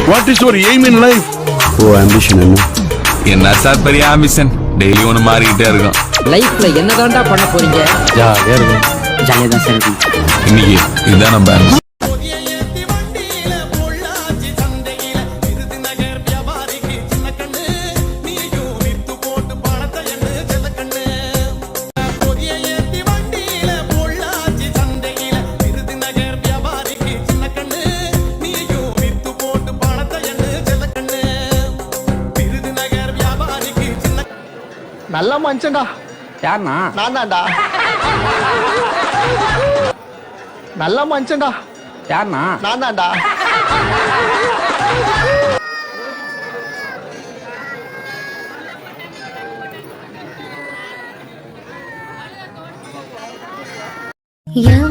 What is your aim in life? Oh ambition என்ன sir பெரிய ambition? Daily ஒன்று மாறிக்கிட்டே இருக்கும். லைஃப்ல என்னதான்டா பண்ண போறீங்க? ஜாலியா இருக்கும். ஜாலியா தான் சார் இருக்கு. இன்னைக்கு இதுதான் நம்ம ambition. நல்ல மனுஷன்டா. யாருண்ணா? நான் தான்டா. நல்ல மனுஷன்டா. யாருண்ணா? நான் தான்டா. Yeah.